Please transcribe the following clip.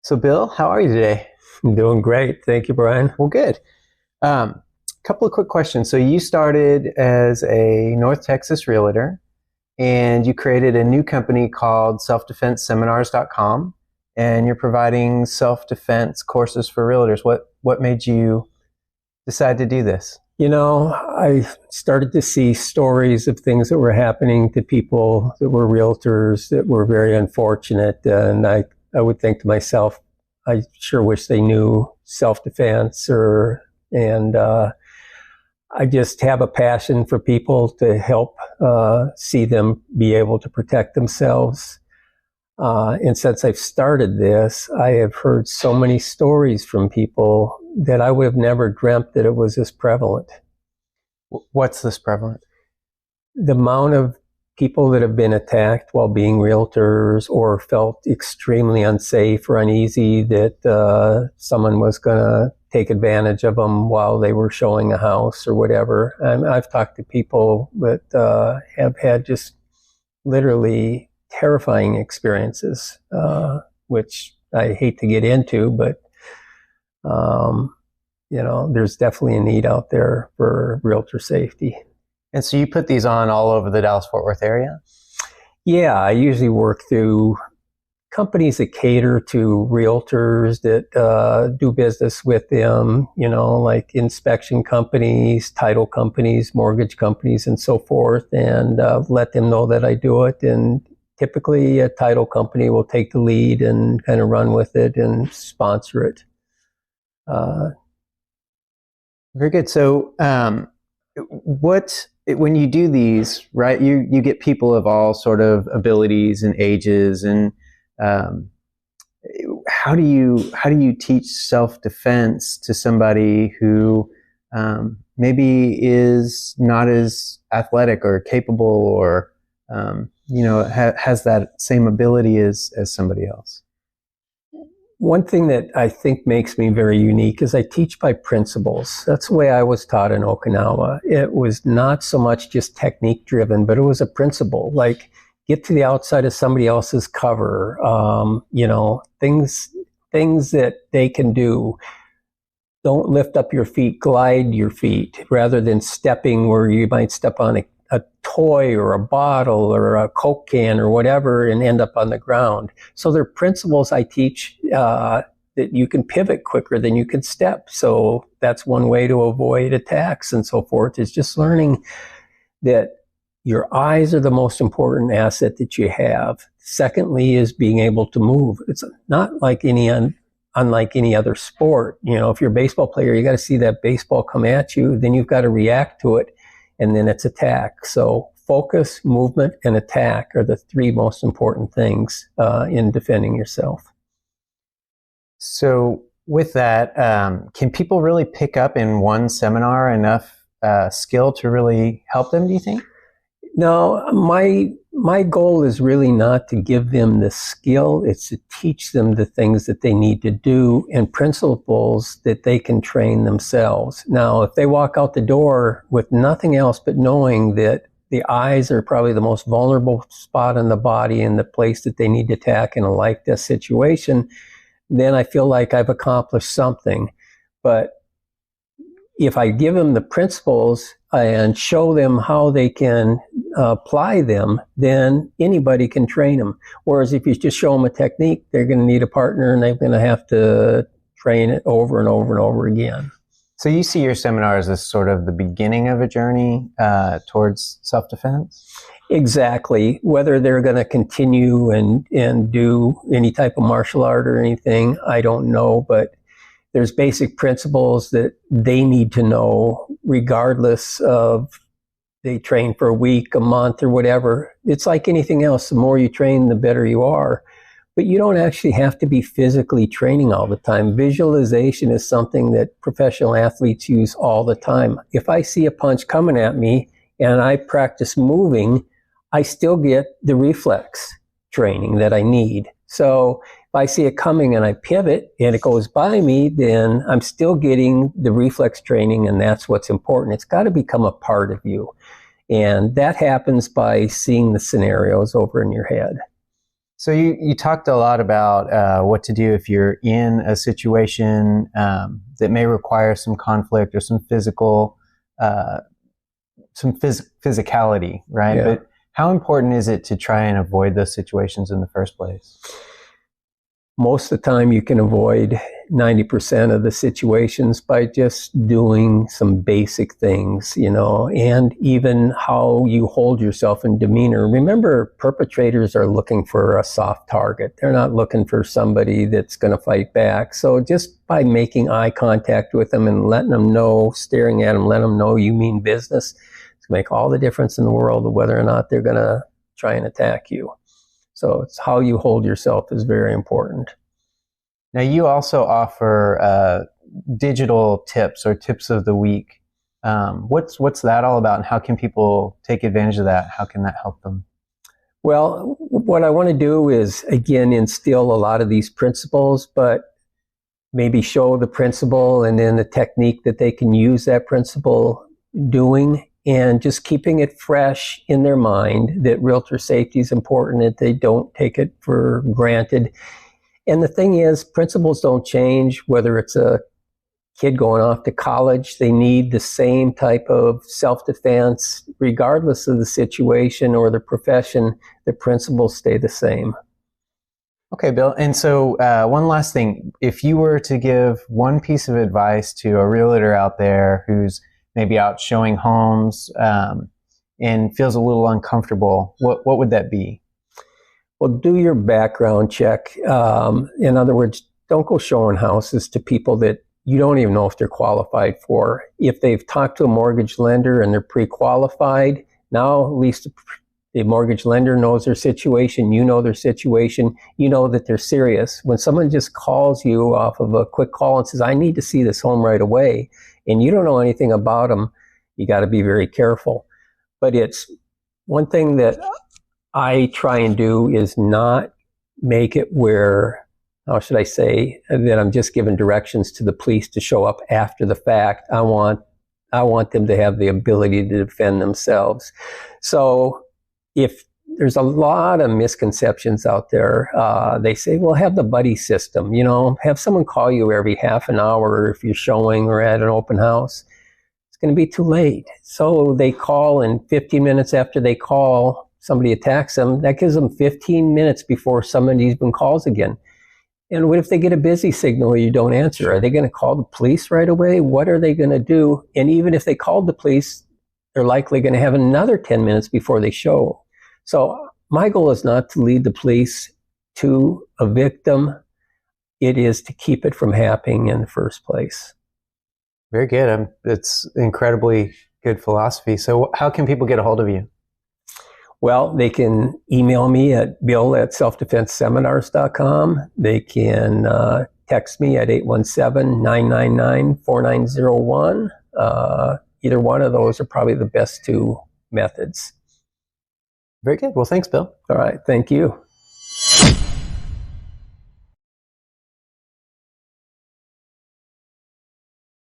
So, Bill, how are you today? I'm doing great. Thank you, Brian. Well, good. Couple of quick questions. So, you started as a North Texas realtor, and you created a new company called selfdefenseseminars.com, and you're providing self-defense courses for realtors. What made you decide to do this? I started to see stories of things that were happening to people that were realtors that were very unfortunate. And I would think to myself, I sure wish they knew self-defense and I just have a passion for people to help see them be able to protect themselves. And since I've started this, I have heard so many stories from people that I would have never dreamt that it was this prevalent. What's this prevalent? The amount of people that have been attacked while being realtors or felt extremely unsafe or uneasy that someone was going to take advantage of them while they were showing a house or whatever. And I've talked to people that have had just literally terrifying experiences, which I hate to get into, but there's definitely a need out there for realtor safety. And so you put these on all over the Dallas-Fort Worth area? Yeah, I usually work through companies that cater to realtors that do business with them, like inspection companies, title companies, mortgage companies, and so forth, and let them know that I do it. And typically a title company will take the lead and kind of run with it and sponsor it. Very good. So when you do these, right, you get people of all sort of abilities and ages, and how do you teach self-defense to somebody who maybe is not as athletic or capable or has that same ability as somebody else? One thing that I think makes me very unique is I teach by principles. That's the way I was taught in Okinawa. It was not so much just technique driven, but it was a principle, like get to the outside of somebody else's cover, things that they can do. Don't lift up your feet, glide your feet, rather than stepping where you might step on a toy or a bottle or a Coke can or whatever and end up on the ground. So there are principles I teach that you can pivot quicker than you can step. So that's one way to avoid attacks and so forth, is just learning that your eyes are the most important asset that you have. Secondly is being able to move. It's not like unlike any other sport. If you're a baseball player, you got to see that baseball come at you, then you've got to react to it, and then it's attack. So focus, movement, and attack are the three most important things in defending yourself. So with that, can people really pick up in one seminar enough skill to really help them, do you think? No, my goal is really not to give them the skill. It's to teach them the things that they need to do and principles that they can train themselves. Now, if they walk out the door with nothing else but knowing that the eyes are probably the most vulnerable spot in the body and the place that they need to attack in a like-death situation, then I feel like I've accomplished something. But if I give them the principles and show them how they can apply them, then anybody can train them. Whereas if you just show them a technique, they're going to need a partner and they're going to have to train it over and over and over again. So you see your seminars as sort of the beginning of a journey towards self-defense? Exactly. Whether they're going to continue and do any type of martial art or anything, I don't know, but there's basic principles that they need to know regardless of they train for a week, a month, or whatever. It's like anything else. The more you train, the better you are. But you don't actually have to be physically training all the time. Visualization is something that professional athletes use all the time. If I see a punch coming at me and I practice moving, I still get the reflex training that I need. So if I see it coming and I pivot and it goes by me, then I'm still getting the reflex training, and that's what's important. It's got to become a part of you. And that happens by seeing the scenarios over in your head. So you talked a lot about what to do if you're in a situation that may require some conflict or some physicality, right? Yeah. But how important is it to try and avoid those situations in the first place? Most of the time you can avoid 90% of the situations by just doing some basic things, and even how you hold yourself in demeanor. Remember, perpetrators are looking for a soft target. They're not looking for somebody that's going to fight back. So just by making eye contact with them and letting them know, staring at them, letting them know you mean business, it's going to make all the difference in the world of whether or not they're going to try and attack you. So it's how you hold yourself is very important. Now, you also offer digital tips or tips of the week. What's that all about, and how can people take advantage of that? How can that help them? Well, what I want to do is, again, instill a lot of these principles, but maybe show the principle and then the technique that they can use that principle doing, and just keeping it fresh in their mind that realtor safety is important, that they don't take it for granted. And the thing is, principles don't change, whether it's a kid going off to college. They need the same type of self-defense, regardless of the situation or the profession. The principles stay the same. Okay, Bill. And so one last thing. If you were to give one piece of advice to a realtor out there who's maybe out showing homes and feels a little uncomfortable, what would that be? Well, do your background check. In other words, don't go showing houses to people that you don't even know if they're qualified for. If they've talked to a mortgage lender and they're pre-qualified, now at least the mortgage lender knows their situation, you know their situation, you know that they're serious. When someone just calls you off of a quick call and says, I need to see this home right away, and you don't know anything about them, you got to be very careful. But it's one thing that I try and do is not make it where, how should I say, that I'm just giving directions to the police to show up after the fact. I want them to have the ability to defend themselves. So if there's a lot of misconceptions out there, they say, well, have the buddy system, have someone call you every half an hour if you're showing or at an open house. It's going to be too late. So they call, and 15 minutes after they call, somebody attacks them. That gives them 15 minutes before somebody even calls again. And what if they get a busy signal you don't answer? Are they going to call the police right away? What are they going to do? And even if they called the police, they're likely going to have another 10 minutes before they show. So my goal is not to lead the police to a victim. It is to keep it from happening in the first place. Very good. It's incredibly good philosophy. So how can people get a hold of you? Well, they can email me at bill@selfdefenseseminars.com. They can text me at 817-999-4901. Either one of those are probably the best two methods. Very good. Well, thanks, Bill. All right. Thank you.